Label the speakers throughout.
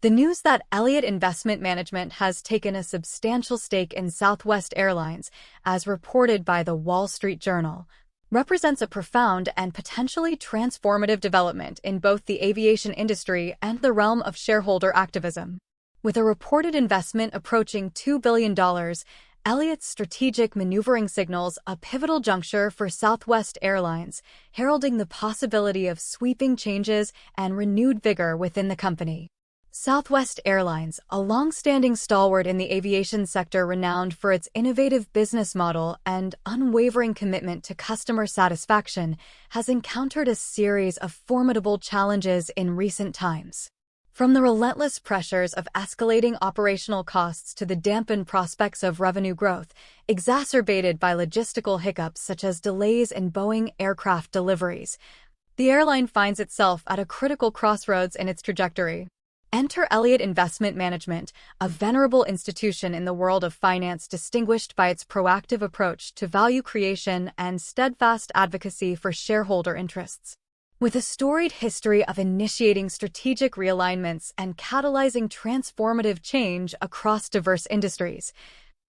Speaker 1: The news that Elliott Investment Management has taken a substantial stake in Southwest Airlines, as reported by the Wall Street Journal, represents a profound and potentially transformative development in both the aviation industry and the realm of shareholder activism. With a reported investment approaching $2 billion, Elliott's strategic maneuvering signals a pivotal juncture for Southwest Airlines, heralding the possibility of sweeping changes and renewed vigor within the company. Southwest Airlines, a long-standing stalwart in the aviation sector renowned for its innovative business model and unwavering commitment to customer satisfaction, has encountered a series of formidable challenges in recent times. From the relentless pressures of escalating operational costs to the dampened prospects of revenue growth, exacerbated by logistical hiccups such as delays in Boeing aircraft deliveries, the airline finds itself at a critical crossroads in its trajectory. Enter Elliott Investment Management, a venerable institution in the world of finance distinguished by its proactive approach to value creation and steadfast advocacy for shareholder interests. With a storied history of initiating strategic realignments and catalyzing transformative change across diverse industries,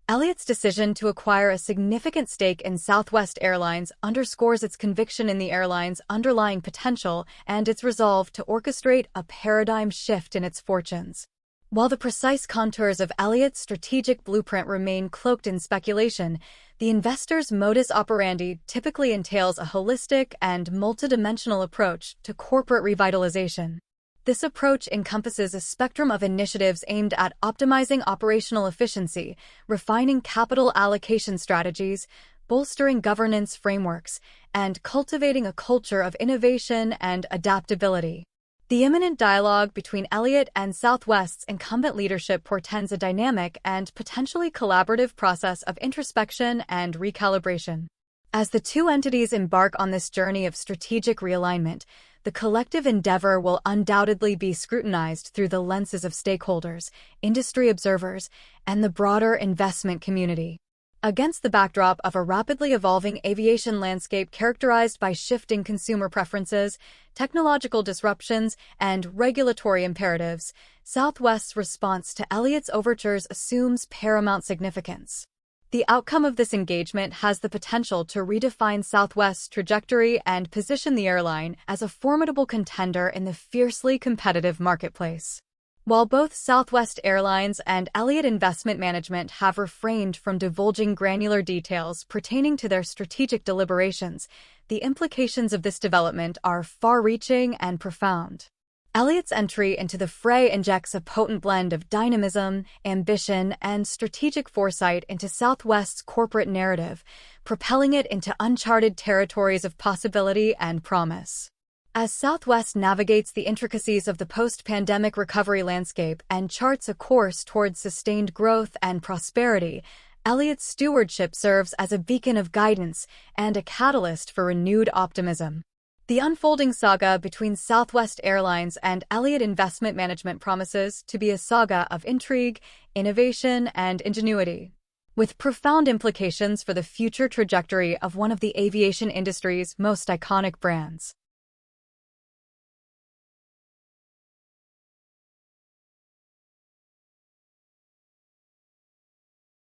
Speaker 1: Elliott's decision to acquire a significant stake in Southwest Airlines underscores its conviction in the airline's underlying potential and its resolve to orchestrate a paradigm shift in its fortunes. While the precise contours of Elliott's strategic blueprint remain cloaked in speculation, the investor's modus operandi typically entails a holistic and multidimensional approach to corporate revitalization. This approach encompasses a spectrum of initiatives aimed at optimizing operational efficiency, refining capital allocation strategies, bolstering governance frameworks, and cultivating a culture of innovation and adaptability. The imminent dialogue between Elliott and Southwest's incumbent leadership portends a dynamic and potentially collaborative process of introspection and recalibration. As the two entities embark on this journey of strategic realignment, the collective endeavor will undoubtedly be scrutinized through the lenses of stakeholders, industry observers, and the broader investment community. Against the backdrop of a rapidly evolving aviation landscape characterized by shifting consumer preferences, technological disruptions, and regulatory imperatives, Southwest's response to Elliott's overtures assumes paramount significance. The outcome of this engagement has the potential to redefine Southwest's trajectory and position the airline as a formidable contender in the fiercely competitive marketplace. While both Southwest Airlines and Elliott Investment Management have refrained from divulging granular details pertaining to their strategic deliberations, the implications of this development are far-reaching and profound. Elliott's entry into the fray injects a potent blend of dynamism, ambition, and strategic foresight into Southwest's corporate narrative, propelling it into uncharted territories of possibility and promise. As Southwest navigates the intricacies of the post-pandemic recovery landscape and charts a course towards sustained growth and prosperity, Elliott's stewardship serves as a beacon of guidance and a catalyst for renewed optimism. The unfolding saga between Southwest Airlines and Elliott Investment Management promises to be a saga of intrigue, innovation, and ingenuity, with profound implications for the future trajectory of one of the aviation industry's most iconic brands.